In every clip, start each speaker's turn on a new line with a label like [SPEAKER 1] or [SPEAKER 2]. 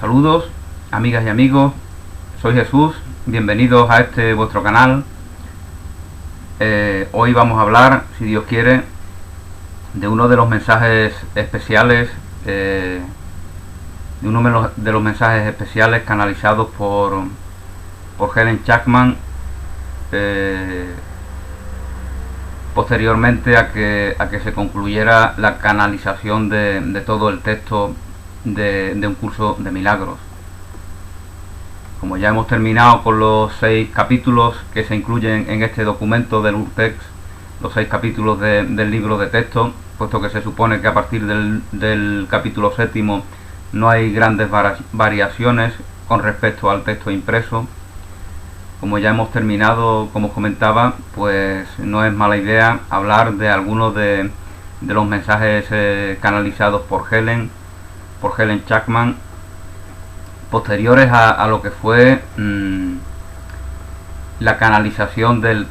[SPEAKER 1] Saludos, amigas y amigos, soy Jesús, bienvenidos a este vuestro canal. Hoy vamos a hablar, si Dios quiere, de uno de los mensajes especiales, canalizados por Helen Jackman, posteriormente a que se concluyera la canalización de todo el texto de un curso de milagros. Como ya hemos terminado con los 6 capítulos que se incluyen en este documento del Urtext, los 6 capítulos del libro de texto, puesto que se supone que a partir del capítulo 7 no hay grandes variaciones con respecto al texto impreso. Como ya hemos terminado, como os comentaba, pues no es mala idea hablar de algunos de los mensajes canalizados por Helen Jackman, posteriores a lo que fue la canalización de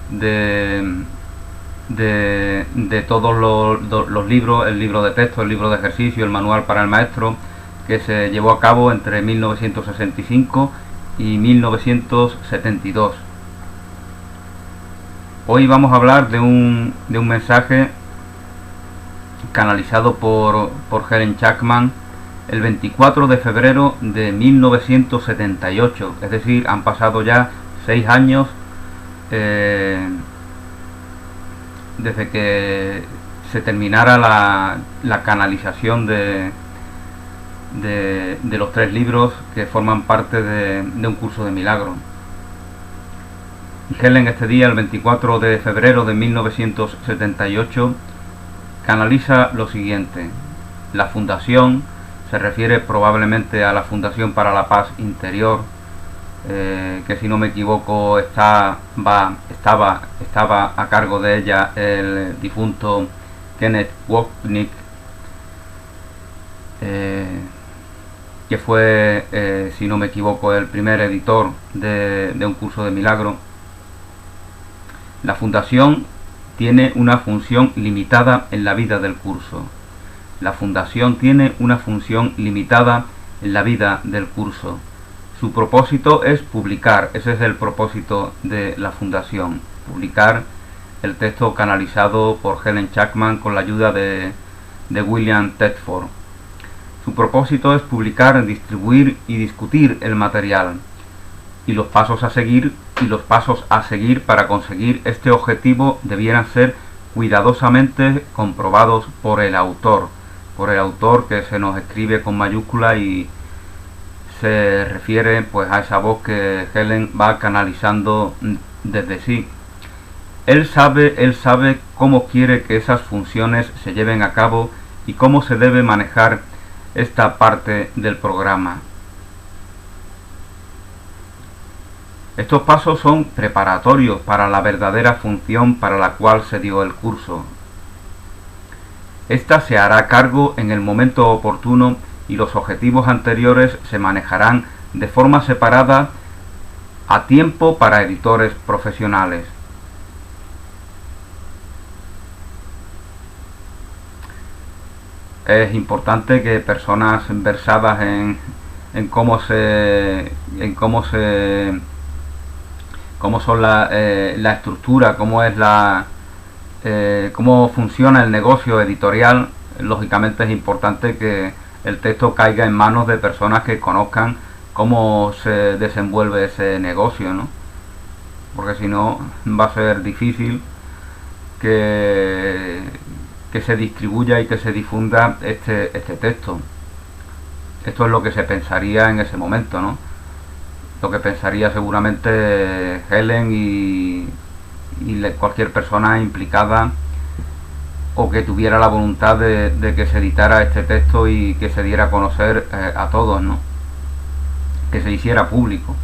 [SPEAKER 1] todos los libros, el libro de texto, el libro de ejercicio, el manual para el maestro, que se llevó a cabo entre 1965 y 1972. Hoy vamos a hablar de un mensaje canalizado por Helen Jackman el 24 de febrero de 1978, es decir, han pasado ya 6 años desde que se terminara la canalización de los 3 libros que forman parte de un curso de milagros. Helen, este día, el 24 de febrero de 1978, canaliza lo siguiente: la fundación, se refiere probablemente a la Fundación para la Paz Interior, que si no me equivoco estaba a cargo de ella el difunto Kenneth Wapnick, que fue, si no me equivoco, el primer editor de un curso de milagro. La fundación tiene una función limitada en la vida del curso. La fundación tiene una función limitada en la vida del curso. Su propósito es publicar, ese es el propósito de la fundación, publicar el texto canalizado por Helen Jackman con la ayuda de William Thetford. Su propósito es publicar, distribuir y discutir el material y los pasos a seguir para conseguir este objetivo debieran ser cuidadosamente comprobados por el autor que se nos escribe con mayúscula y se refiere pues a esa voz que Helen va canalizando desde sí. Él sabe cómo quiere que esas funciones se lleven a cabo y cómo se debe manejar esta parte del programa. Estos pasos son preparatorios para la verdadera función para la cual se dio el curso. Esta se hará cargo en el momento oportuno y los objetivos anteriores se manejarán de forma separada a tiempo para editores profesionales. Es importante que personas versadas en cómo son la estructura, cómo funciona el negocio editorial, lógicamente es importante que el texto caiga en manos de personas que conozcan cómo se desenvuelve ese negocio, ¿no? Porque si no va a ser difícil que se distribuya y que se difunda este texto. Esto es lo que se pensaría en ese momento, ¿no? Lo que pensaría seguramente Helen y cualquier persona implicada o que tuviera la voluntad de que se editara este texto y que se diera a conocer a todos, ¿no? Que se hiciera público.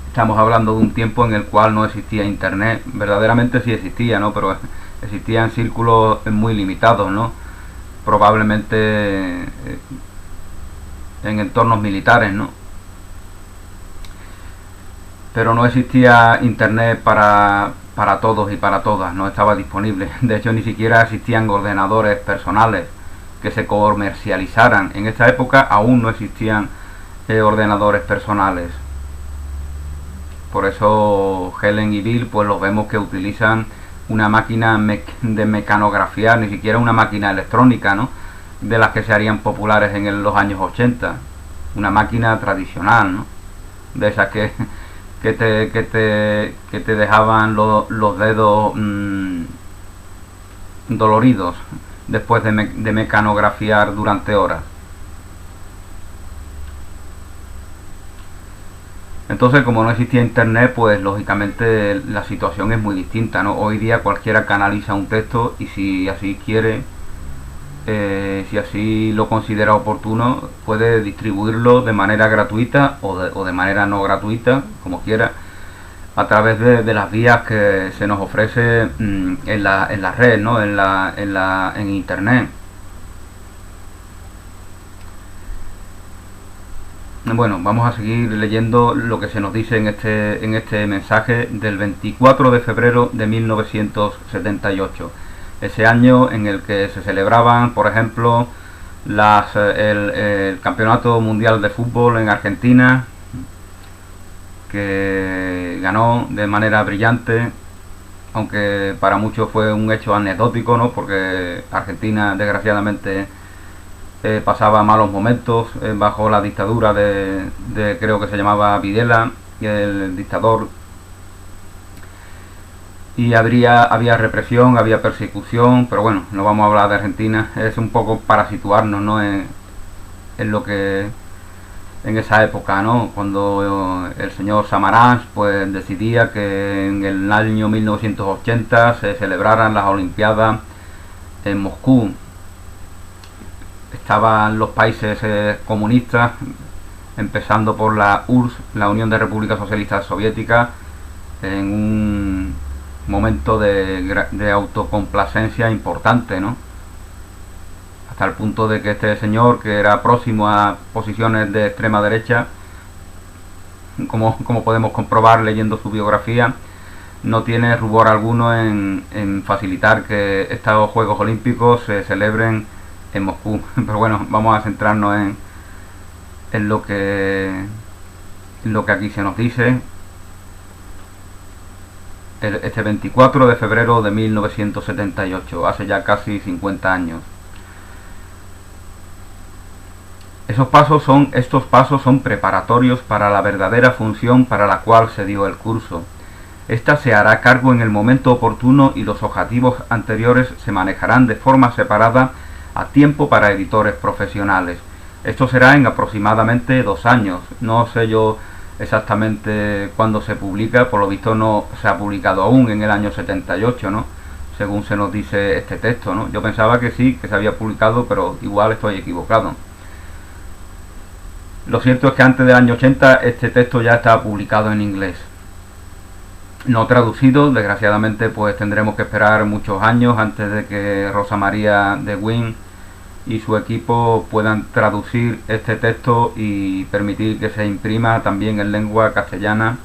[SPEAKER 1] Estamos hablando de un tiempo en el cual no existía internet. Verdaderamente sí existía, ¿no? Pero existía en círculos muy limitados, ¿no? Probablemente en entornos militares, ¿no? Pero no existía internet para todos y para todas, no estaba disponible. De hecho, ni siquiera existían ordenadores personales. que se comercializaran. En esta época aún no existían ordenadores personales. Por eso Helen y Bill pues los vemos que utilizan una máquina de mecanografiar, ni siquiera una máquina electrónica, ¿no?, de las que se harían populares en los años 80. Una máquina tradicional, ¿no?, de esas que te dejaban los dedos doloridos después de mecanografiar durante horas. Entonces, como no existía internet, pues lógicamente la situación es muy distinta, ¿no? Hoy día cualquiera canaliza un texto y si así quiere, si así lo considera oportuno, puede distribuirlo de manera gratuita o de manera no gratuita, como quiera, a través de las vías que se nos ofrece en la red, ¿no?, en internet. Bueno, vamos a seguir leyendo lo que se nos dice en este mensaje del 24 de febrero de 1978. Ese año en el que se celebraban, por ejemplo, el Campeonato Mundial de Fútbol en Argentina, que ganó de manera brillante, aunque para muchos fue un hecho anecdótico, ¿no?, porque Argentina desgraciadamente pasaba malos momentos bajo la dictadura de creo que se llamaba Videla, el dictador, y había represión, había persecución, pero bueno, no vamos a hablar de Argentina, es un poco para situarnos, ¿no?, en lo que en esa época, ¿no?, cuando el señor Samaranch pues decidía que en el año 1980 se celebraran las Olimpiadas en Moscú. Estaban los países comunistas, empezando por la URSS, la Unión de Repúblicas Socialistas Soviéticas, en un momento de autocomplacencia importante, ¿no?, hasta el punto de que este señor, que era próximo a posiciones de extrema derecha, como podemos comprobar leyendo su biografía, no tiene rubor alguno en facilitar que estos Juegos Olímpicos se celebren en Moscú. Pero bueno, vamos a centrarnos en lo que aquí se nos dice. Este 24 de febrero de 1978, hace ya casi 50 años. Estos pasos son preparatorios para la verdadera función para la cual se dio el curso. Esta se hará cargo en el momento oportuno y los objetivos anteriores se manejarán de forma separada a tiempo para editores profesionales. Esto será en aproximadamente 2 años. No sé yo exactamente cuándo se publica, por lo visto no se ha publicado aún en el año 78, ¿no?, según se nos dice este texto, ¿no? Yo pensaba que sí, que se había publicado, pero igual estoy equivocado. Lo cierto es que antes del año 80 este texto ya estaba publicado en inglés, no traducido. Desgraciadamente pues tendremos que esperar muchos años antes de que Rosa María de Wynn y su equipo puedan traducir este texto y permitir que se imprima también en lengua castellana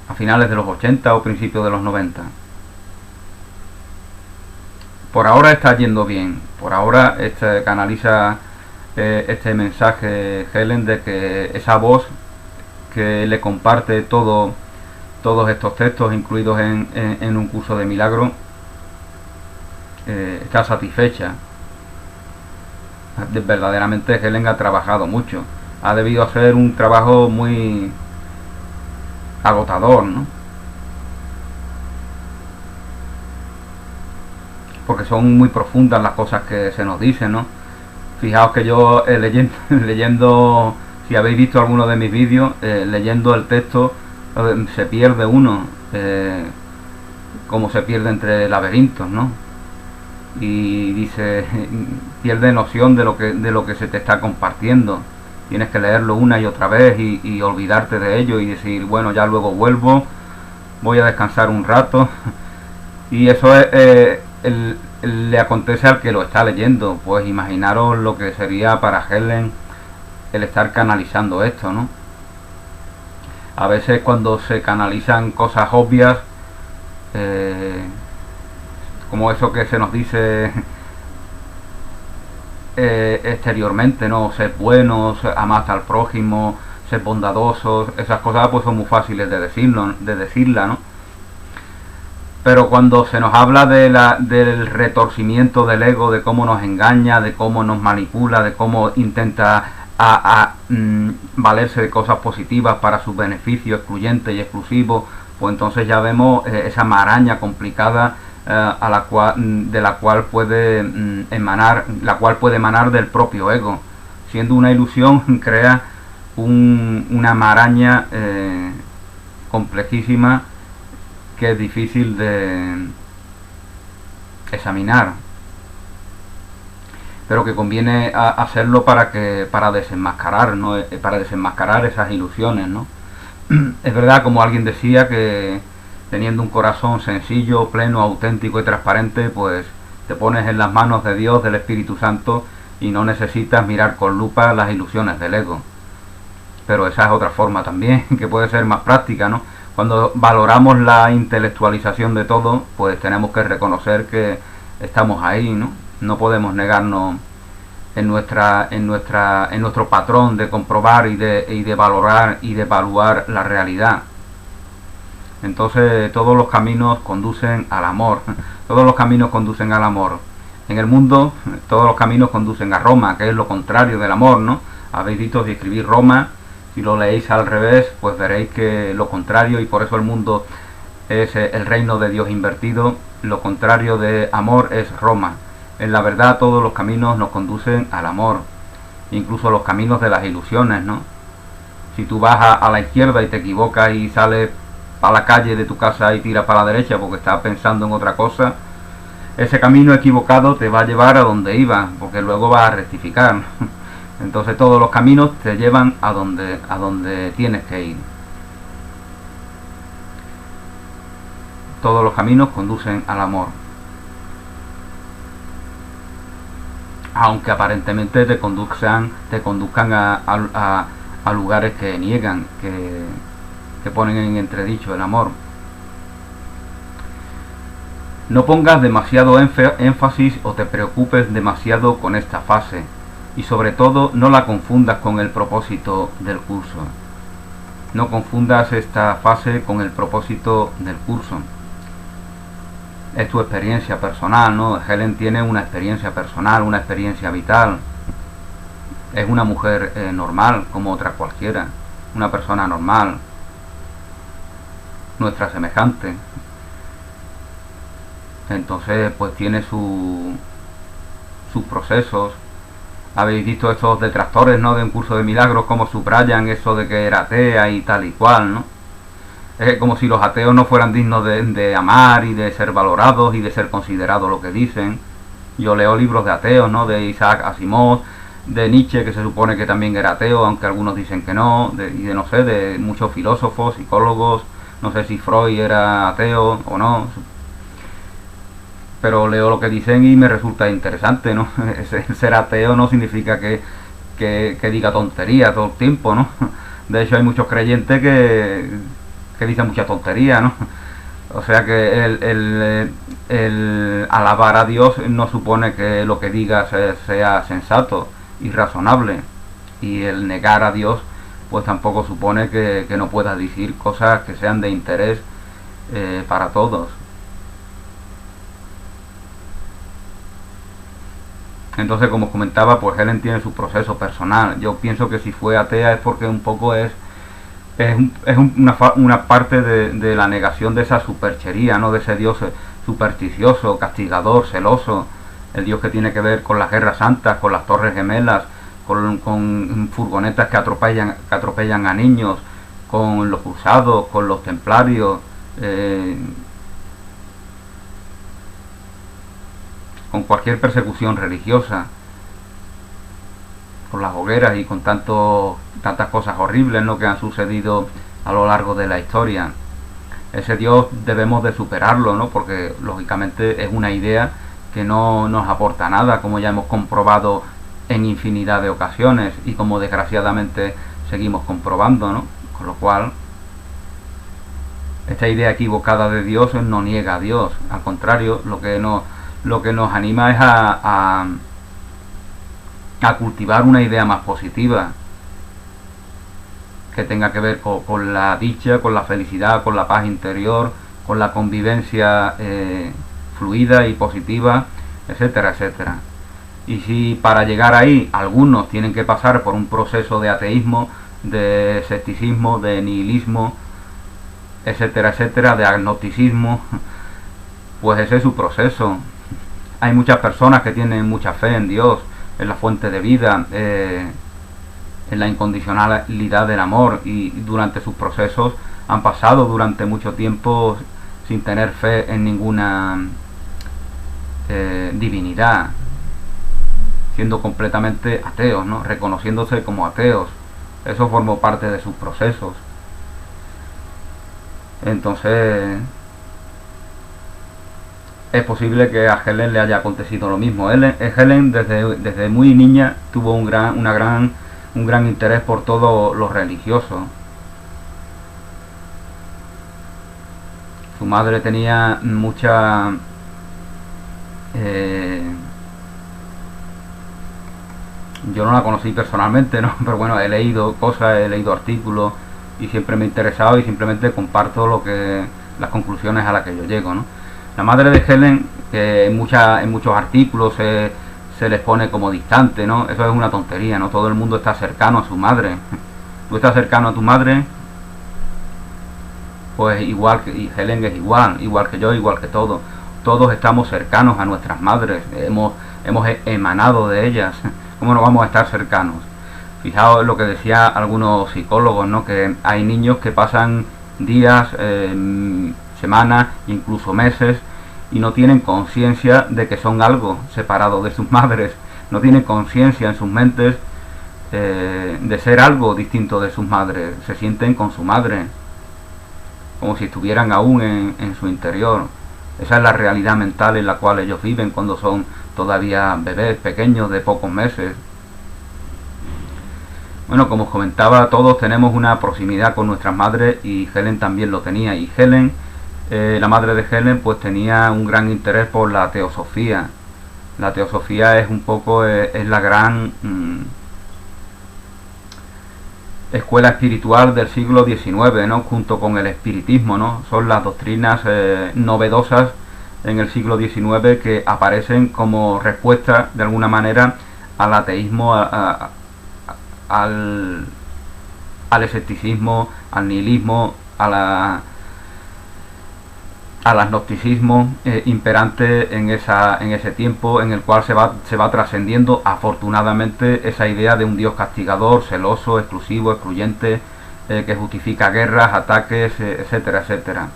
[SPEAKER 1] a finales de los 80 o principios de los 90. Por ahora está yendo bien, por ahora canaliza este mensaje Helen de que esa voz que le comparte todos estos textos incluidos en un curso de milagro está satisfecha. Verdaderamente Helen ha trabajado mucho, ha debido hacer un trabajo muy agotador, ¿no?, porque son muy profundas las cosas que se nos dicen, ¿no? Fijaos que yo leyendo, si habéis visto alguno de mis vídeos, leyendo el texto se pierde uno, como se pierde entre laberintos, ¿no? Y dice, pierde noción de lo que se te está compartiendo. Tienes que leerlo una y otra vez y olvidarte de ello y decir, bueno, ya luego vuelvo, voy a descansar un rato. Y eso le acontece al que lo está leyendo. Pues imaginaros lo que sería para Helen el estar canalizando esto, ¿no? A veces cuando se canalizan cosas obvias, como eso que se nos dice exteriormente, ¿no? Ser buenos, amar al prójimo, ser bondadosos, esas cosas pues son muy fáciles de decirla, ¿no? Pero cuando se nos habla del retorcimiento del ego, de cómo nos engaña, de cómo nos manipula, de cómo intenta valerse de cosas positivas para su beneficio excluyente y exclusivo, pues entonces ya vemos esa maraña complicada de la cual puede emanar del propio ego. Siendo una ilusión, crea una maraña complejísima que es difícil de examinar, pero que conviene hacerlo para desenmascarar, ¿no? Para desenmascarar esas ilusiones, ¿no? Es verdad, como alguien decía, que teniendo un corazón sencillo, pleno, auténtico y transparente, pues te pones en las manos de Dios, del Espíritu Santo, y no necesitas mirar con lupa las ilusiones del ego. Pero esa es otra forma también, que puede ser más práctica, ¿no? Cuando valoramos la intelectualización de todo, pues tenemos que reconocer que estamos ahí, ¿no? No podemos negarnos en nuestro patrón de comprobar y de valorar y de evaluar la realidad. Entonces todos los caminos conducen al amor. Todos los caminos conducen al amor. En el mundo todos los caminos conducen a Roma, que es lo contrario del amor, ¿no? Habéis visto, si escribís Roma, si lo leéis al revés, pues veréis que lo contrario, y por eso el mundo es el reino de Dios invertido. Lo contrario de amor es Roma. En la verdad todos los caminos nos conducen al amor, incluso los caminos de las ilusiones, ¿no? Si tú vas a la izquierda y te equivocas y sales a la calle de tu casa y tiras para la derecha porque estás pensando en otra cosa, ese camino equivocado te va a llevar a donde iba, porque luego vas a rectificar, ¿no? Entonces todos los caminos te llevan a donde tienes que ir. Todos los caminos conducen al amor. Aunque aparentemente te conduzcan a lugares que niegan, que ponen en entredicho el amor. No pongas demasiado énfasis o te preocupes demasiado con esta fase, y sobre todo no la confundas con el propósito del curso. No confundas esta fase con el propósito del curso. Es tu experiencia personal, ¿no? Helen tiene una experiencia personal, una experiencia vital. Es una mujer normal, como otra cualquiera. Una persona normal. Nuestra semejante. Entonces, pues tiene sus procesos. Habéis visto estos detractores, ¿no?, de un curso de milagros, como subrayan eso de que era atea y tal y cual, ¿no? Es como si los ateos no fueran dignos de amar y de ser valorados y de ser considerados lo que dicen. Yo leo libros de ateos, ¿no?, de Isaac Asimov, de Nietzsche, que se supone que también era ateo, aunque algunos dicen que no, no sé, de muchos filósofos, psicólogos, no sé si Freud era ateo o no, pero leo lo que dicen y me resulta interesante, ¿no? Ser ateo no significa que diga tontería todo el tiempo, ¿no? De hecho hay muchos creyentes que dicen mucha tontería, ¿no? O sea que el alabar a Dios no supone que lo que digas sea sensato y razonable, y el negar a Dios pues tampoco supone que no puedas decir cosas que sean de interés para todos. Entonces, como comentaba, pues Helen tiene su proceso personal. Yo pienso que si fue atea es porque un poco es una parte de la negación de esa superchería, ¿no?, de ese Dios supersticioso, castigador, celoso, el Dios que tiene que ver con las guerras santas, con las torres gemelas, con furgonetas que atropellan a niños, con los cruzados, con los templarios, con cualquier persecución religiosa, con las hogueras y con tantas cosas horribles, ¿no?, que han sucedido a lo largo de la historia. Ese Dios debemos de superarlo, ¿no?, porque lógicamente es una idea que no nos aporta nada, como ya hemos comprobado en infinidad de ocasiones y como desgraciadamente seguimos comprobando, ¿no? Con lo cual esta idea equivocada de Dios no niega a Dios, al contrario, lo que nos anima es a cultivar una idea más positiva, que tenga que ver con la dicha, con la felicidad, con la paz interior, con la convivencia fluida y positiva, etcétera, etcétera. Y si para llegar ahí algunos tienen que pasar por un proceso de ateísmo, de escepticismo, de nihilismo, etcétera, etcétera, de agnosticismo, pues ese es su proceso. Hay muchas personas que tienen mucha fe en Dios, en la fuente de vida, en la incondicionalidad del amor, y durante sus procesos han pasado durante mucho tiempo sin tener fe en ninguna divinidad, siendo completamente ateos, ¿no? Reconociéndose como ateos. Eso formó parte de sus procesos. Entonces es posible que a Helen le haya acontecido lo mismo. Helen desde muy niña tuvo un gran interés por todo lo religioso. Su madre tenía mucha yo no la conocí personalmente, ¿no? Pero bueno, he leído cosas, he leído artículos y siempre me he interesado y simplemente comparto las conclusiones a las que yo llego, ¿no? La madre de Helen, que en muchos artículos se les pone como distante, ¿no? Eso es una tontería, ¿no? Todo el mundo está cercano a su madre. Tú estás cercano a tu madre, pues igual que, y Helen es igual que yo, igual que todos. Todos estamos cercanos a nuestras madres, hemos emanado de ellas. ¿Cómo no vamos a estar cercanos? Fijaos lo que decía algunos psicólogos, ¿no? Que hay niños que pasan días, semanas, incluso meses, y no tienen conciencia de que son algo separado de sus madres, no tienen conciencia en sus mentes de ser algo distinto de sus madres, se sienten con su madre, como si estuvieran aún en su interior. Esa es la realidad mental en la cual ellos viven cuando son todavía bebés pequeños de pocos meses. Bueno, como os comentaba, todos tenemos una proximidad con nuestras madres y Helen también lo tenía. Y Helen, la madre de Helen, pues tenía un gran interés por la teosofía. La teosofía es un poco, es la gran escuela espiritual del siglo XIX, ¿no? Junto con el espiritismo, ¿no? Son las doctrinas novedosas en el siglo XIX que aparecen como respuesta de alguna manera al ateísmo, al escepticismo, al nihilismo, al agnosticismo imperante en ese tiempo, en el cual se va trascendiendo afortunadamente esa idea de un Dios castigador, celoso, exclusivo, excluyente, que justifica guerras, ataques, etcétera, etcétera.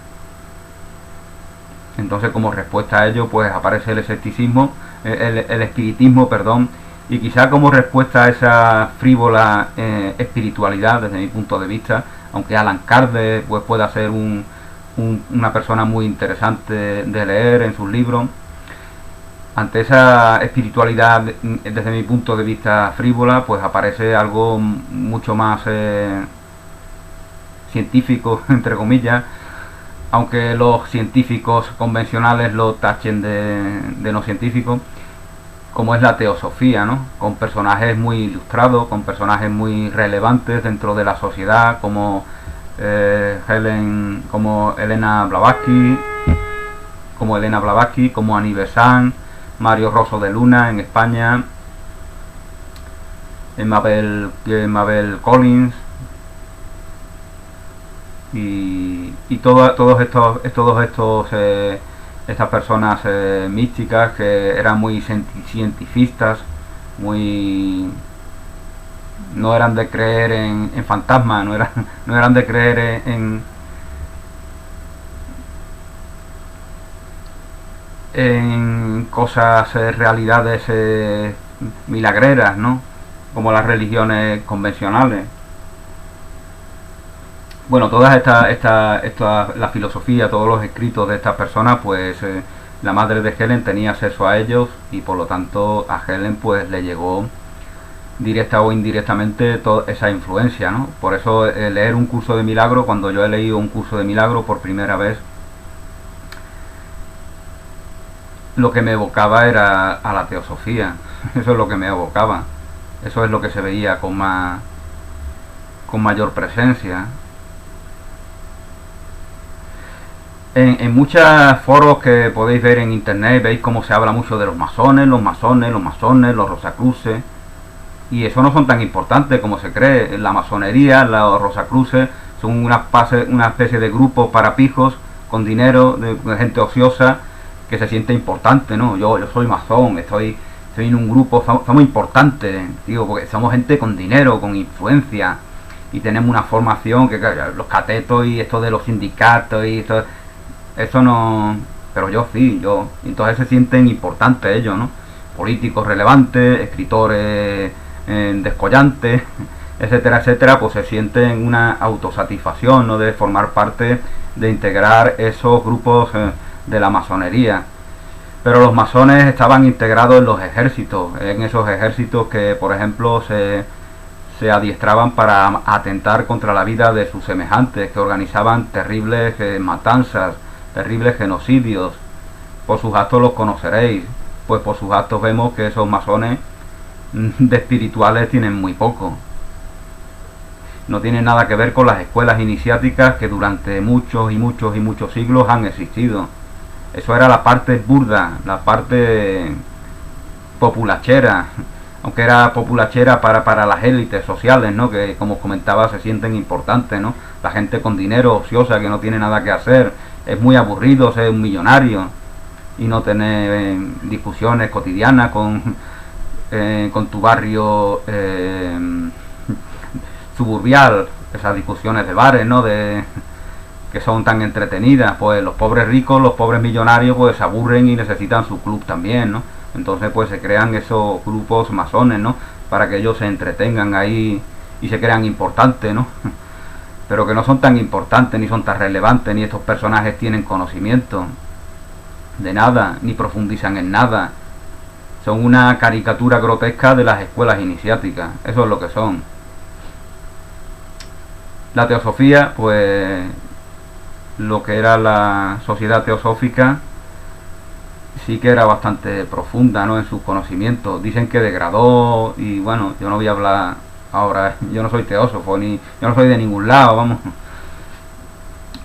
[SPEAKER 1] Entonces, como respuesta a ello, pues aparece el escepticismo, el espiritismo, perdón, y quizá como respuesta a esa frívola espiritualidad, desde mi punto de vista, aunque Alan Kardec pues pueda ser una persona muy interesante de leer en sus libros, ante esa espiritualidad desde mi punto de vista frívola, pues aparece algo mucho más científico, entre comillas, aunque los científicos convencionales lo tachen de no científico, como es la teosofía, ¿no? Con personajes muy ilustrados, con personajes muy relevantes dentro de la sociedad, como como Elena Blavatsky, como Annie Besant, Mario Rosso de Luna en España, Mabel Collins, y todos estas personas místicas que eran muy cientifistas, no eran de creer en fantasmas, no eran de creer en cosas, realidades milagreras, ¿no? Como las religiones convencionales. Bueno, todas la filosofía, todos los escritos de estas personas, pues la madre de Helen tenía acceso a ellos y por lo tanto a Helen pues le llegó directa o indirectamente toda esa influencia, ¿no? Por eso leer un curso de milagro, cuando yo he leído un curso de milagro por primera vez, lo que me evocaba era a la teosofía. Eso es lo que me evocaba. Eso es lo que se veía con mayor presencia. En muchos foros que podéis ver en internet veis cómo se habla mucho de los masones, los rosacruces, y eso no son tan importantes como se cree. La masonería, los rosacruces son una especie de grupos para pijos con dinero, de gente ociosa que se siente importante, ¿no? Yo soy masón, estoy en un grupo, somos importantes, digo, porque somos gente con dinero, con influencia, y tenemos una formación que, claro, los catetos y esto de los sindicatos y eso no, pero yo sí, entonces se sienten importantes ellos, ¿no? Políticos relevantes, escritores descollantes, etcétera, etcétera, pues se sienten una autosatisfacción, ¿no? De formar parte, de integrar esos grupos de la masonería. Pero los masones estaban integrados en los ejércitos, en esos ejércitos que, por ejemplo, se adiestraban para atentar contra la vida de sus semejantes, que organizaban terribles matanzas, terribles genocidios. Por sus actos los conoceréis, pues por sus actos vemos que esos masones de espirituales tienen muy poco. No tienen nada que ver con las escuelas iniciáticas que durante muchos y muchos y muchos siglos han existido. Eso era la parte burda, la parte populachera, aunque era populachera para las élites sociales, ¿no? Que, como os comentaba, se sienten importantes, ¿no? La gente con dinero, ociosa, que no tiene nada que hacer. Es muy aburrido ser un millonario y no tener discusiones cotidianas con tu barrio suburbial, esas discusiones de bares, ¿no? Que son tan entretenidas. Pues los pobres ricos, los pobres millonarios, pues se aburren y necesitan su club también, ¿no? Entonces pues se crean esos grupos masones, ¿no? Para que ellos se entretengan ahí y se crean importantes, ¿no? Pero que no son tan importantes, ni son tan relevantes, ni estos personajes tienen conocimiento de nada, ni profundizan en nada. Son una caricatura grotesca de las escuelas iniciáticas, eso es lo que son. La teosofía, pues lo que era la sociedad teosófica, sí que era bastante profunda, ¿no? En sus conocimientos. Dicen que degradó, y bueno, yo no voy a hablar ahora, yo no soy teósofo, yo no soy de ningún lado, vamos.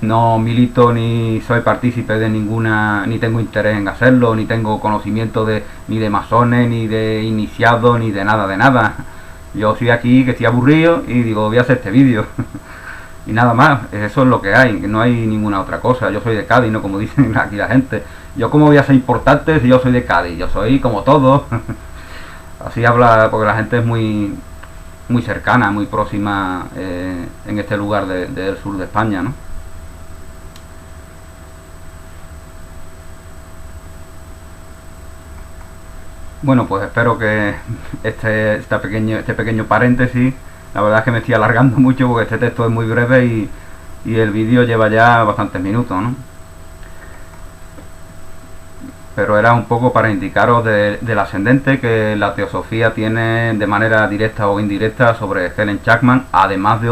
[SPEAKER 1] No milito ni soy partícipe de ninguna, ni tengo interés en hacerlo, ni tengo conocimiento ni de masones, ni de iniciados, ni de nada. Yo estoy aquí, que estoy aburrido, y digo, voy a hacer este vídeo. Y nada más, eso es lo que hay, no hay ninguna otra cosa. Yo soy de Cádiz, no como dicen aquí la gente. Yo cómo voy a ser importante si yo soy de Cádiz, yo soy como todos. Así habla, porque la gente es muy cercana, muy próxima en este lugar del sur de España, ¿no? Bueno, pues espero que este pequeño paréntesis, la verdad es que me estoy alargando mucho porque este texto es muy breve y el vídeo lleva ya bastantes minutos, ¿no? Pero era un poco para indicaros del ascendente que la teosofía tiene de manera directa o indirecta sobre Helen Chapman, además de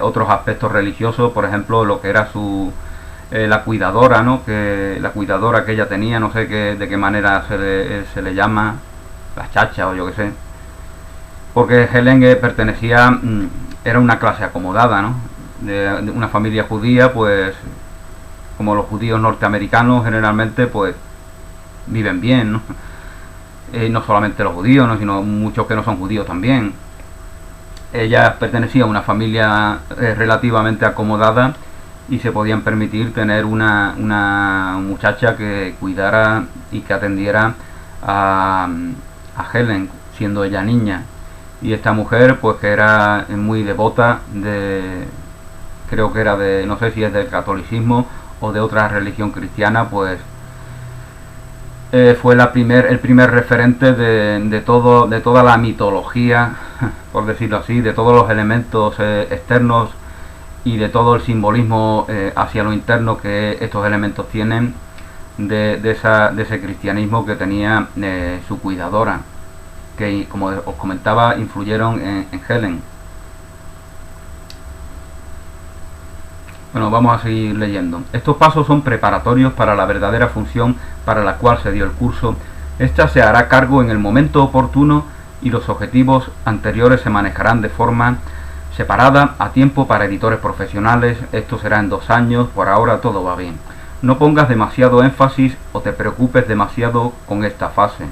[SPEAKER 1] otros aspectos religiosos, por ejemplo, lo que era la cuidadora, ¿no? La cuidadora que ella tenía, no sé de qué manera se le llama, la chacha o yo qué sé, porque Helen era una clase acomodada, ¿no? De una familia judía, pues como los judíos norteamericanos generalmente pues viven bien, ¿no? No solamente los judíos, ¿no? Sino muchos que no son judíos también. Ella pertenecía a una familia relativamente acomodada y se podían permitir tener una muchacha que cuidara y que atendiera a Helen, siendo ella niña. Y esta mujer, pues que era muy devota creo que era no sé si es del catolicismo o de otra religión cristiana, pues fue el primer referente de toda la mitología, por decirlo así, de todos los elementos externos y de todo el simbolismo hacia lo interno que estos elementos tienen de ese cristianismo que tenía su cuidadora, que, como os comentaba, influyeron en Helen. Bueno, vamos a seguir leyendo. Estos pasos son preparatorios para la verdadera función para la cual se dio el curso. Esta se hará cargo en el momento oportuno y los objetivos anteriores se manejarán de forma separada a tiempo para editores profesionales. Esto será en 2 años, por ahora todo va bien. No pongas demasiado énfasis o te preocupes demasiado con esta fase.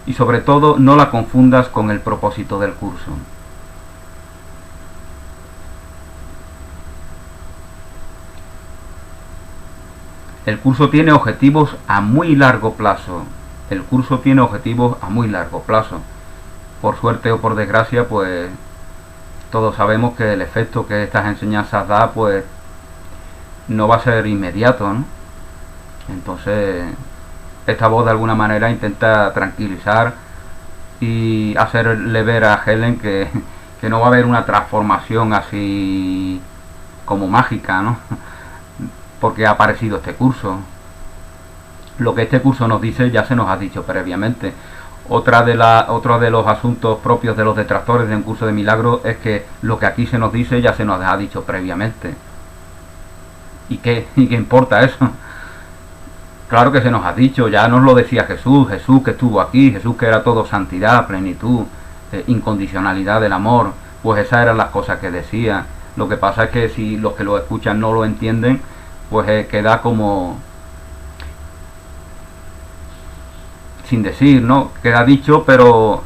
[SPEAKER 1] Y sobre todo no la confundas con el propósito del curso. El curso tiene objetivos a muy largo plazo. El curso tiene objetivos a muy largo plazo. Por suerte o por desgracia, pues todos sabemos que el efecto que estas enseñanzas da, pues no va a ser inmediato, ¿no? Entonces, esta voz de alguna manera intenta tranquilizar y hacerle ver a Helen que no va a haber una transformación así como mágica, ¿no? Porque ha aparecido este curso. Lo que este curso nos dice ya se nos ha dicho previamente. Otro de los asuntos propios de los detractores de un curso de milagros es que lo que aquí se nos dice ya se nos ha dicho previamente. ¿Y qué importa eso? Claro que se nos ha dicho, ya nos lo decía Jesús que estuvo aquí, Jesús que era todo santidad, plenitud, incondicionalidad del amor. Pues esas eran las cosas que decía. Lo que pasa es que si los que lo escuchan no lo entienden, pues queda como sin decir, ¿no? Queda dicho, pero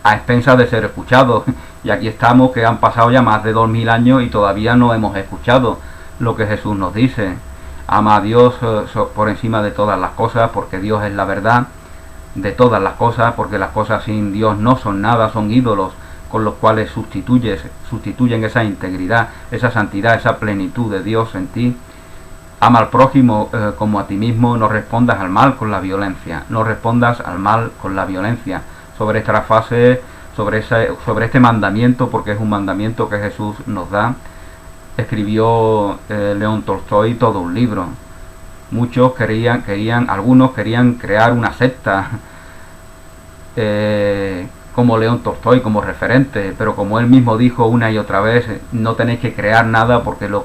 [SPEAKER 1] a expensas de ser escuchado. Y aquí estamos, que han pasado ya más de 2000 años y todavía no hemos escuchado lo que Jesús nos dice. Ama a Dios por encima de todas las cosas, porque Dios es la verdad de todas las cosas, porque las cosas sin Dios no son nada, son ídolos con los cuales sustituyen esa integridad, esa santidad, esa plenitud de Dios en ti. Ama al prójimo como a ti mismo, no respondas al mal con la violencia, no respondas al mal con la violencia. Sobre esta fase, sobre este mandamiento, porque es un mandamiento que Jesús nos da, escribió León Tolstoy todo un libro. Muchos algunos querían crear una secta como León Tolstoy, como referente, pero como él mismo dijo una y otra vez, no tenéis que crear nada porque lo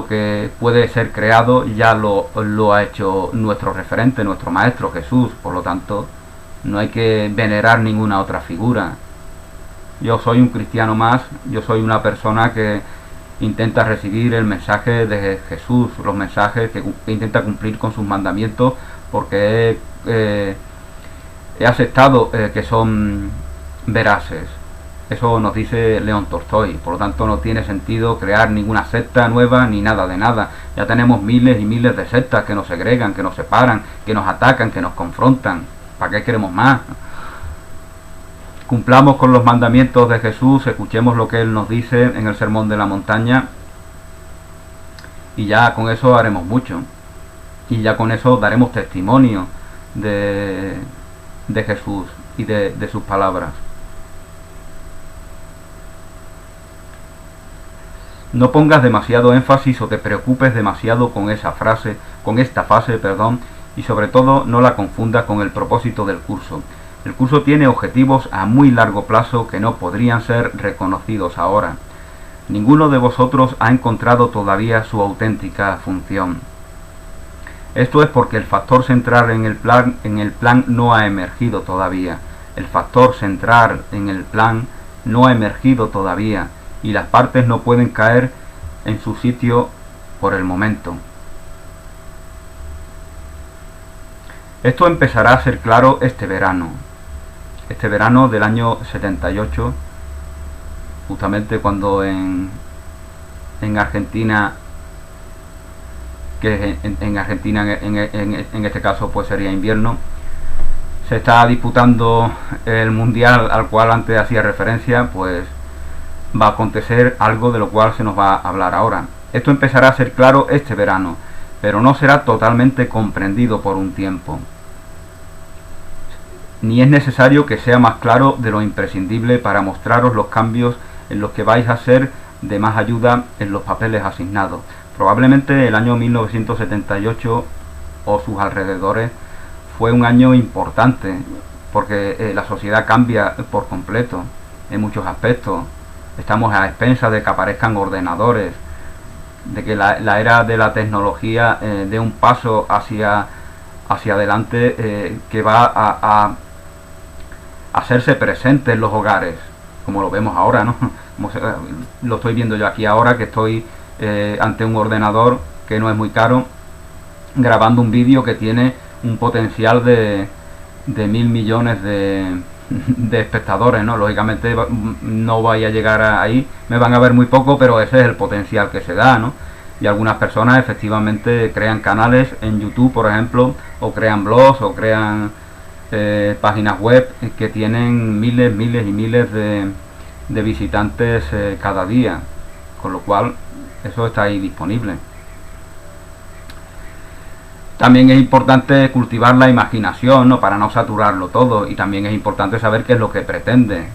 [SPEAKER 1] que puede ser creado ya lo ha hecho nuestro referente, nuestro maestro Jesús. Por lo tanto, no hay que venerar ninguna otra figura. Yo soy un cristiano más, yo soy una persona que intenta recibir el mensaje de Jesús, los mensajes que intenta cumplir con sus mandamientos, porque he aceptado que son veraces. Eso nos dice León Tolstoy. Por lo tanto, no tiene sentido crear ninguna secta nueva ni nada de nada. Ya tenemos miles y miles de sectas que nos segregan, que nos separan, que nos atacan, que nos confrontan. ¿Para qué queremos más? Cumplamos con los mandamientos de Jesús, escuchemos lo que Él nos dice en el Sermón de la Montaña, y ya con eso haremos mucho. Y ya con eso daremos testimonio de Jesús y de sus palabras. No pongas demasiado énfasis o te preocupes demasiado con esta fase, y sobre todo no la confundas con el propósito del curso. El curso tiene objetivos a muy largo plazo que no podrían ser reconocidos ahora. Ninguno de vosotros ha encontrado todavía su auténtica función. Esto es porque el factor central en el plan no ha emergido todavía. El factor central en el plan no ha emergido todavía y las partes no pueden caer en su sitio por el momento. Esto empezará a ser claro este verano del año 78, justamente cuando en Argentina, que en Argentina en este caso pues sería invierno, se está disputando el mundial al cual antes hacía referencia, pues va a acontecer algo de lo cual se nos va a hablar ahora. Esto empezará a ser claro este verano, pero no será totalmente comprendido por un tiempo. Ni es necesario que sea más claro de lo imprescindible para mostraros los cambios en los que vais a ser de más ayuda en los papeles asignados. Probablemente el año 1978 o sus alrededores fue un año importante, porque la sociedad cambia por completo en muchos aspectos. Estamos a expensas de que aparezcan ordenadores, de que la era de la tecnología dé un paso hacia adelante que va hacerse presente en los hogares, como lo vemos ahora, ¿no? Lo estoy viendo yo aquí ahora, que estoy ante un ordenador que no es muy caro, grabando un vídeo que tiene un potencial de 1000 millones de espectadores, ¿no? Lógicamente no voy a llegar ahí, me van a ver muy poco, pero ese es el potencial que se da, ¿no? Y algunas personas efectivamente crean canales en YouTube, por ejemplo, o crean blogs, o crean páginas web que tienen miles y miles de visitantes cada día, con lo cual eso está ahí disponible. También es importante cultivar la imaginación, ¿no? Para no saturarlo todo, y también es importante saber qué es lo que pretende.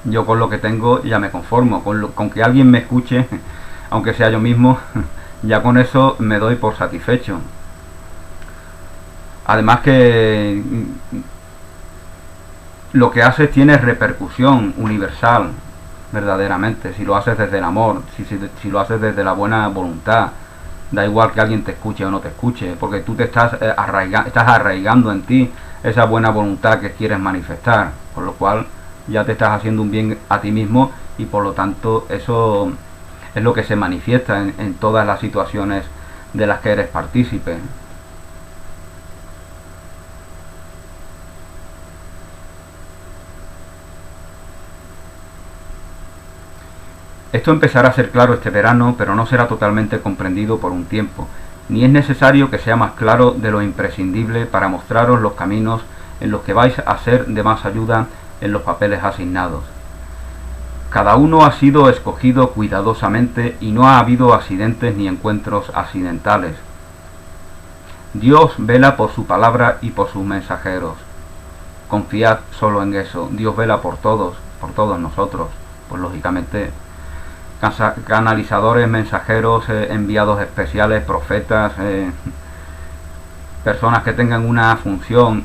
[SPEAKER 1] Yo con lo que tengo ya me conformo, con que alguien me escuche, aunque sea yo mismo, ya con eso me doy por satisfecho. Además que lo que haces tiene repercusión universal, verdaderamente, si lo haces desde el amor, si lo haces desde la buena voluntad. Da igual que alguien te escuche o no te escuche, porque tú te estás arraigando en ti esa buena voluntad que quieres manifestar, por lo cual ya te estás haciendo un bien a ti mismo, y por lo tanto eso es lo que se manifiesta en todas las situaciones de las que eres partícipe. Esto empezará a ser claro este verano, pero no será totalmente comprendido por un tiempo, ni es necesario que sea más claro de lo imprescindible para mostraros los caminos en los que vais a ser de más ayuda en los papeles asignados. Cada uno ha sido escogido cuidadosamente y no ha habido accidentes ni encuentros accidentales. Dios vela por su palabra y por sus mensajeros. Confiad solo en eso. Dios vela por todos nosotros. Pues lógicamente canalizadores, mensajeros, enviados especiales, profetas, personas que tengan una función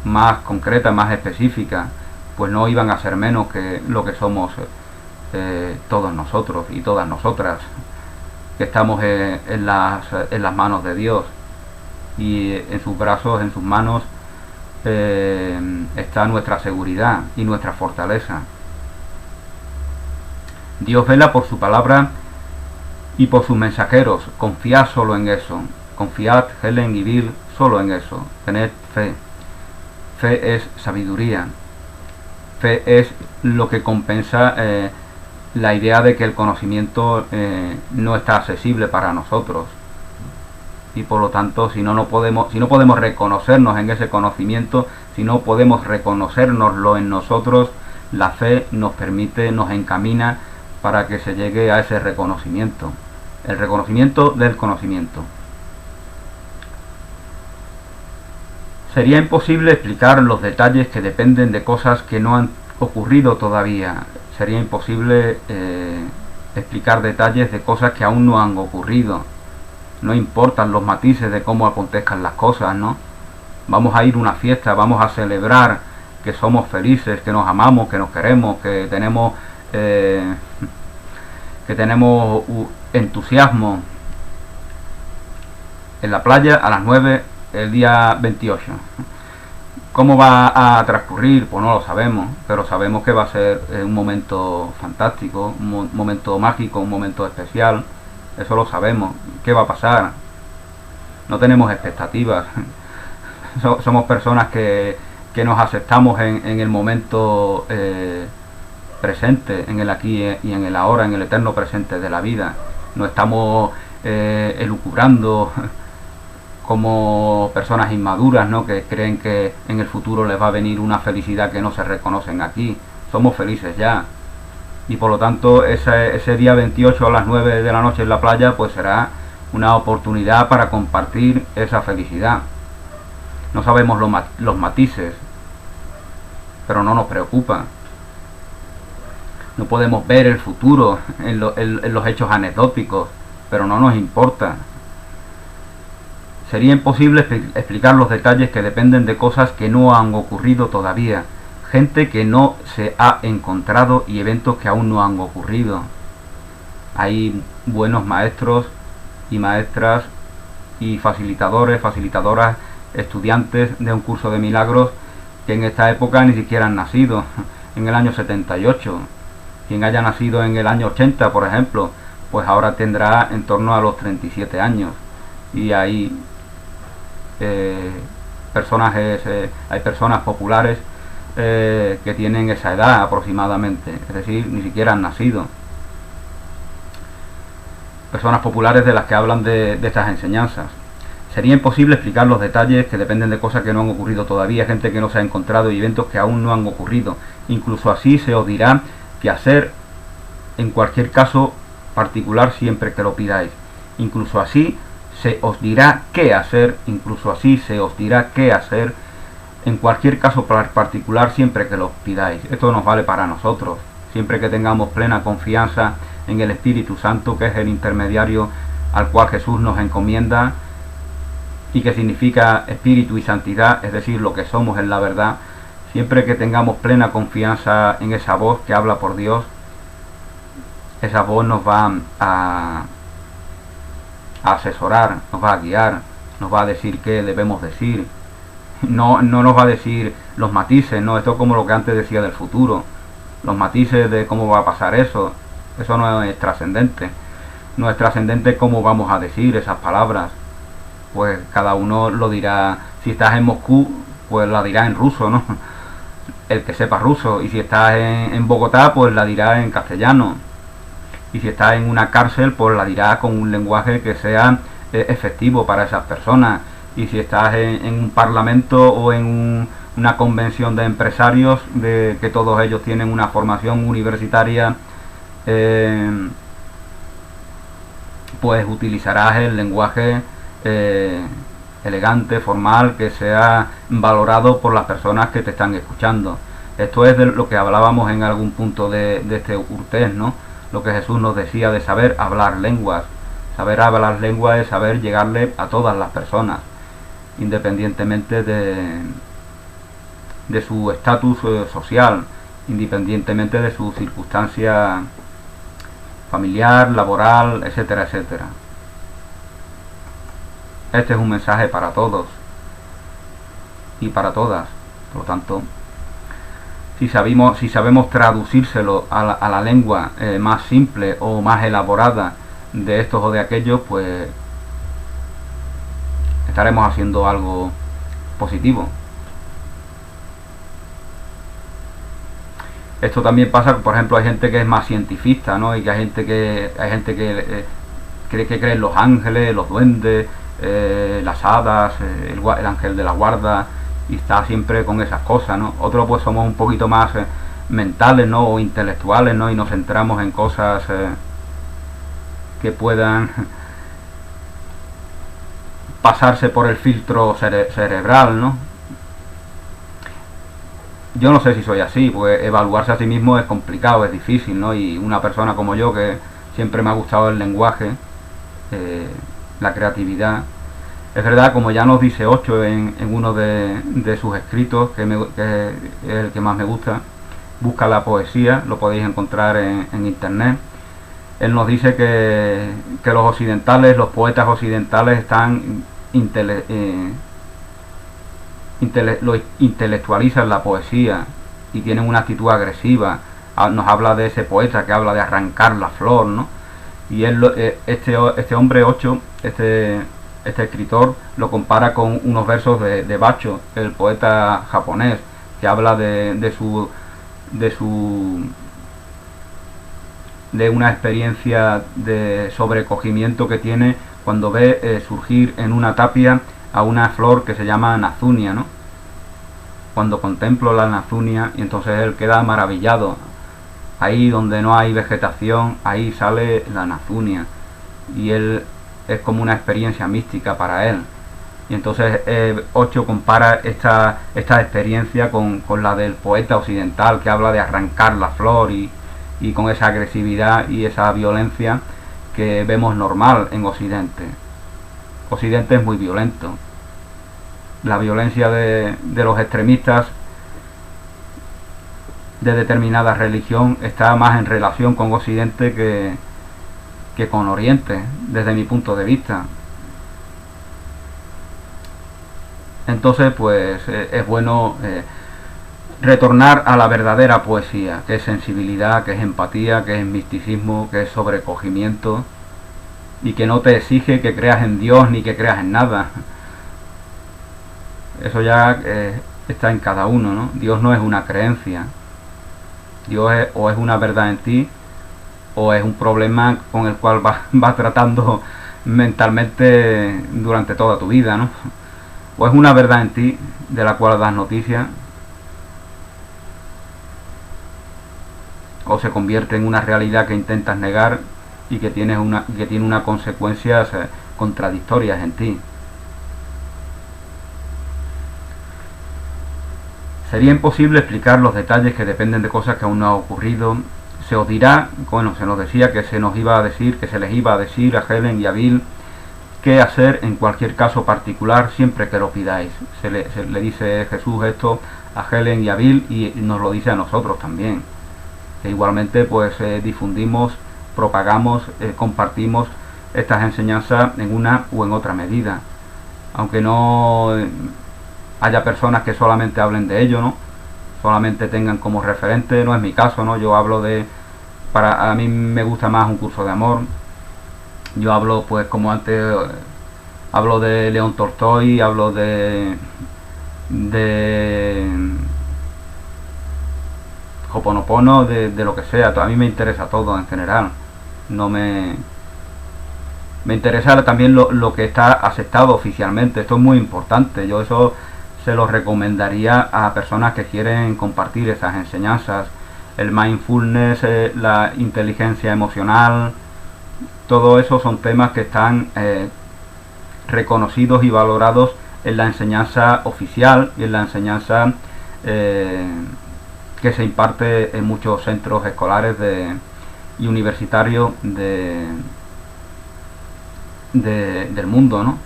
[SPEAKER 1] más concreta, más específica, pues no iban a ser menos que lo que somos todos nosotros y todas nosotras, que estamos en las manos de Dios, y en sus brazos, en sus manos está nuestra seguridad y nuestra fortaleza. Dios vela por su palabra y por sus mensajeros. Confiad solo en eso. Confiad, Helen y Bill, solo en eso. Tened fe. Fe es sabiduría. Fe es lo que compensa la idea de que el conocimiento no está accesible para nosotros. Y por lo tanto, si no podemos reconocernos en ese conocimiento, si no podemos reconocérnoslo en nosotros, la fe nos permite, nos encamina para que se llegue a ese reconocimiento, el reconocimiento del conocimiento. Sería imposible explicar los detalles que dependen de cosas que no han ocurrido todavía. Sería imposible explicar detalles de cosas que aún no han ocurrido. No importan los matices de cómo acontezcan las cosas, ¿no? Vamos a ir a una fiesta, vamos a celebrar que somos felices, que nos amamos, que nos queremos, que tenemos entusiasmo en la playa a las 9 el día 28. ¿Cómo va a transcurrir? Pues no lo sabemos, pero sabemos que va a ser un momento fantástico, un momento mágico, un momento especial. Eso lo sabemos. ¿Qué va a pasar? No tenemos expectativas. Somos personas que nos aceptamos en el momento presente, en el aquí y en el ahora, en el eterno presente de la vida. No estamos elucubrando como personas inmaduras, ¿no? Que creen que en el futuro les va a venir una felicidad que no se reconocen aquí. Somos felices ya, y por lo tanto ese día 28 a las 9 de la noche en la playa pues será una oportunidad para compartir esa felicidad. No sabemos los matices, pero no nos preocupa. No podemos ver el futuro en los hechos anecdóticos, pero no nos importa. Sería imposible explicar los detalles que dependen de cosas que no han ocurrido todavía, gente que no se ha encontrado y eventos que aún no han ocurrido. Hay buenos maestros y maestras y facilitadores, facilitadoras, estudiantes de un curso de milagros que en esta época ni siquiera han nacido, en el año 78. Quien haya nacido en el año 80, por ejemplo, pues ahora tendrá en torno a los 37 años. Y hay hay personas populares que tienen esa edad aproximadamente, es decir, ni siquiera han nacido. Personas populares de las que hablan de estas enseñanzas. Sería imposible explicar los detalles que dependen de cosas que no han ocurrido todavía, gente que no se ha encontrado y eventos que aún no han ocurrido. Incluso así se os dirá qué hacer en cualquier caso particular siempre que lo pidáis. Incluso así se os dirá qué hacer, incluso así se os dirá qué hacer en cualquier caso particular siempre que lo pidáis. Esto nos vale para nosotros, siempre que tengamos plena confianza en el Espíritu Santo, que es el intermediario al cual Jesús nos encomienda, y que significa espíritu y santidad, es decir, lo que somos en la verdad. Siempre que tengamos plena confianza en esa voz que habla por Dios, esa voz nos va a asesorar, nos va a guiar, nos va a decir qué debemos decir. No nos va a decir los matices, no, esto es como lo que antes decía del futuro, los matices de cómo va a pasar eso no es trascendente. No es trascendente cómo vamos a decir esas palabras, pues cada uno lo dirá. Si estás en Moscú, pues la dirá en ruso, ¿no? El que sepa ruso. Y si estás en Bogotá, pues la dirá en castellano. Y si estás en una cárcel, pues la dirá con un lenguaje que sea efectivo para esas personas. Y si estás en un parlamento o en una convención de empresarios, de que todos ellos tienen una formación universitaria, pues utilizarás el lenguaje elegante, formal, que sea valorado por las personas que te están escuchando. Esto es de lo que hablábamos en algún punto de este Urtés, ¿no? Lo que Jesús nos decía de saber hablar lenguas. Saber hablar lenguas es saber llegarle a todas las personas, independientemente de su estatus social, independientemente de su circunstancia familiar, laboral, etcétera, etcétera. Este es un mensaje para todos y para todas. Por lo tanto, si sabemos traducírselo a la lengua más simple o más elaborada de estos o de aquellos, pues estaremos haciendo algo positivo. Esto también pasa, por ejemplo, hay gente que es más cientifista, ¿no? Y que hay gente que cree en los ángeles, los duendes, las hadas, el ángel de la guarda, y está siempre con esas cosas, ¿no? Otros pues somos un poquito más mentales, ¿no? O intelectuales, ¿no? Y nos centramos en cosas que puedan pasarse por el filtro cerebral, ¿no? Yo no sé si soy así, pues evaluarse a sí mismo es complicado, es difícil, ¿no? Y una persona como yo, que siempre me ha gustado el lenguaje, la creatividad. Es verdad, como ya nos dice Ocho en uno de sus escritos, que es el que más me gusta, Busca la poesía, lo podéis encontrar en internet. Él nos dice que los occidentales, los poetas occidentales están intelectualizan la poesía y tienen una actitud agresiva. Nos habla de ese poeta que habla de arrancar la flor, ¿no? Y él, este hombre Ocho, este escritor, lo compara con unos versos de Basho, el poeta japonés, que habla de una experiencia de sobrecogimiento que tiene cuando ve surgir en una tapia a una flor que se llama Nazunia, ¿no? Cuando contemplo la Nazunia, y entonces él queda maravillado. Ahí donde no hay vegetación, ahí sale la Nazunia, y él es como una experiencia mística para él. Y entonces Ocho compara esta experiencia con la del poeta occidental, que habla de arrancar la flor y con esa agresividad y esa violencia que vemos normal en Occidente. Occidente es muy violento. La violencia de los extremistas de determinada religión está más en relación con Occidente que con Oriente, desde mi punto de vista. Entonces, pues es bueno retornar a la verdadera poesía, que es sensibilidad, que es empatía, que es misticismo, que es sobrecogimiento, y que no te exige que creas en Dios ni que creas en nada. Eso ya está en cada uno, ¿no? Dios no es una creencia. Dios o es una verdad en ti, o es un problema con el cual vas tratando mentalmente durante toda tu vida, ¿no? O es una verdad en ti de la cual das noticia, o se convierte en una realidad que intentas negar y que tiene unas consecuencias contradictorias en ti. Sería imposible explicar los detalles que dependen de cosas que aún no han ocurrido. Se os dirá, bueno, se nos decía que se nos iba a decir, que se les iba a decir a Helen y a Bill qué hacer en cualquier caso particular siempre que lo pidáis. Se le dice Jesús esto a Helen y a Bill, y nos lo dice a nosotros también. Que igualmente pues difundimos, propagamos, compartimos estas enseñanzas en una u en otra medida. Aunque no haya personas que solamente hablen de ello, ¿no? Solamente tengan como referente, no es mi caso, ¿no? Yo hablo a mí me gusta más un curso de amor. Yo hablo, pues como antes, hablo de León Tolstoy, hablo de Ho'oponopono, de lo que sea. A mí me interesa todo en general. No me interesa también lo que está aceptado oficialmente. Esto es muy importante. Yo eso se lo recomendaría a personas que quieren compartir esas enseñanzas. El mindfulness, la inteligencia emocional, todo eso son temas que están reconocidos y valorados en la enseñanza oficial y en la enseñanza que se imparte en muchos centros escolares y universitarios del mundo, ¿no?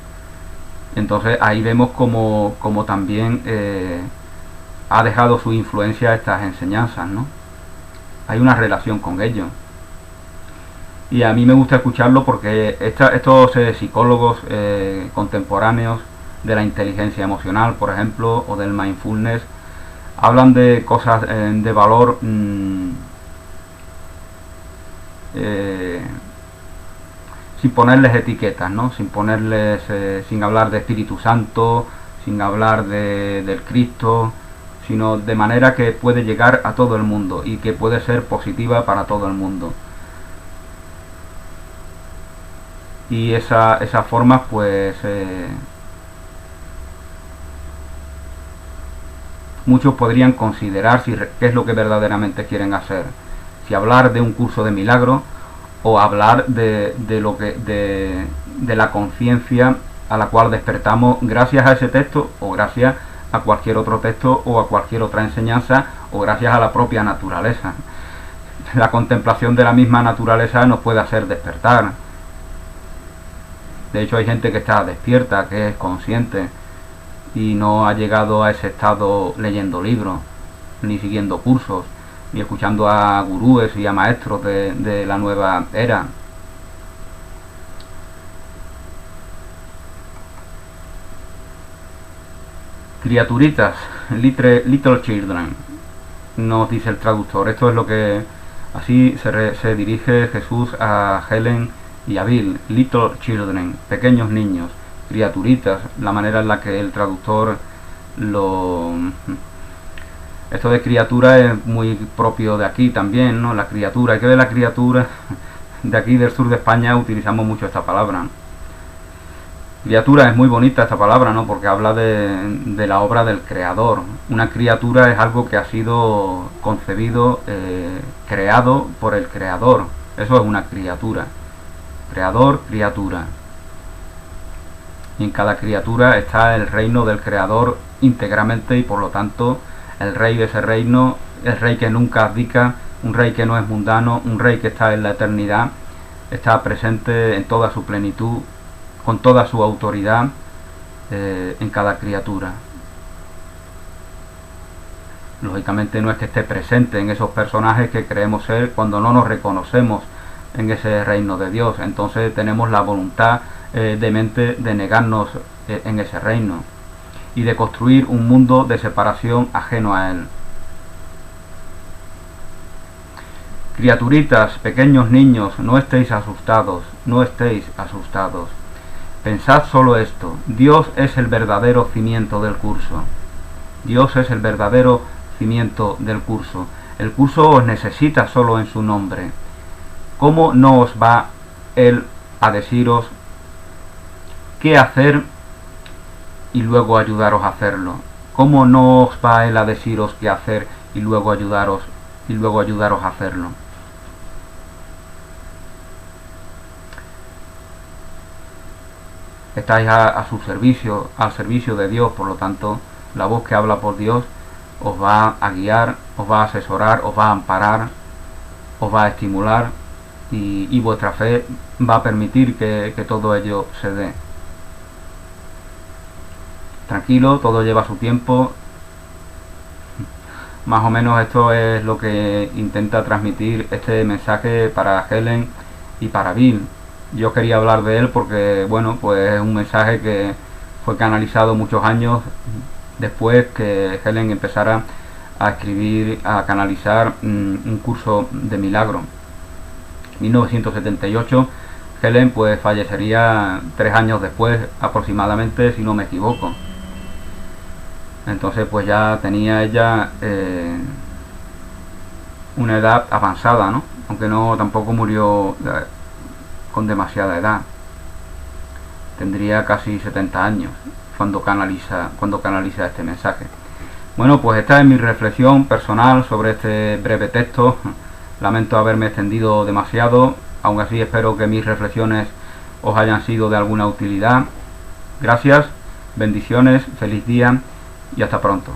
[SPEAKER 1] Entonces ahí vemos como también ha dejado su influencia estas enseñanzas, ¿no? Hay una relación con ello. Y a mí me gusta escucharlo porque estos psicólogos contemporáneos de la inteligencia emocional, por ejemplo, o del mindfulness, hablan de cosas de valor sin ponerles etiquetas, ¿no? Sin hablar de Espíritu Santo, sin hablar del Cristo, sino de manera que puede llegar a todo el mundo y que puede ser positiva para todo el mundo. Y esa forma, pues muchos podrían considerar qué es lo que verdaderamente quieren hacer, si hablar de un curso de milagro o hablar de la conciencia a la cual despertamos gracias a ese texto, o gracias a cualquier otro texto o a cualquier otra enseñanza, o gracias a la propia naturaleza. La contemplación de la misma naturaleza nos puede hacer despertar. De hecho hay gente que está despierta, que es consciente y no ha llegado a ese estado leyendo libros, ni siguiendo cursos, ni escuchando a gurúes y a maestros de la nueva era. Criaturitas, little children, nos dice el traductor. Esto es lo que así se dirige Jesús a Helen y a Bill. Little children, pequeños niños, criaturitas, la manera en la que el traductor esto de criatura es muy propio de aquí también, ¿no? La criatura, hay que ver la criatura. De aquí del sur de España utilizamos mucho esta palabra, ¿no? Criatura es muy bonita esta palabra, ¿no? Porque habla de la obra del creador. Una criatura es algo que ha sido concebido, creado por el creador. Eso es una criatura. Creador, criatura. Y en cada criatura está el reino del creador íntegramente, y por lo tanto el rey de ese reino, el rey que nunca abdica, un rey que no es mundano, un rey que está en la eternidad, está presente en toda su plenitud, con toda su autoridad en cada criatura. Lógicamente no es que esté presente en esos personajes que creemos ser cuando no nos reconocemos en ese reino de Dios. Entonces tenemos la voluntad de mente de negarnos en ese reino y de construir un mundo de separación ajeno a él. Criaturitas, pequeños niños, no estéis asustados, no estéis asustados. Pensad solo esto, Dios es el verdadero cimiento del curso. Dios es el verdadero cimiento del curso. El curso os necesita solo en su nombre. ¿Cómo no os va Él a deciros qué hacer y luego ayudaros a hacerlo? ¿Cómo no os va Él a deciros qué hacer y luego ayudaros a hacerlo? Estáis a su servicio, al servicio de Dios, por lo tanto, la voz que habla por Dios os va a guiar, os va a asesorar, os va a amparar, os va a estimular y vuestra fe va a permitir que todo ello se dé. Tranquilo, todo lleva su tiempo. Más o menos esto es lo que intenta transmitir este mensaje para Helen y para Bill. Yo quería hablar de él porque, bueno, pues es un mensaje que fue canalizado muchos años después que Helen empezara a escribir, a canalizar un curso de milagro. 1978, Helen pues fallecería 3 años después aproximadamente, si no me equivoco. Entonces pues ya tenía ella una edad avanzada, ¿no? Aunque no tampoco murió con demasiada edad. Tendría casi 70 años cuando canaliza este mensaje. Bueno, pues esta es mi reflexión personal sobre este breve texto. Lamento haberme extendido demasiado, aún así espero que mis reflexiones os hayan sido de alguna utilidad. Gracias, bendiciones, feliz día y hasta pronto.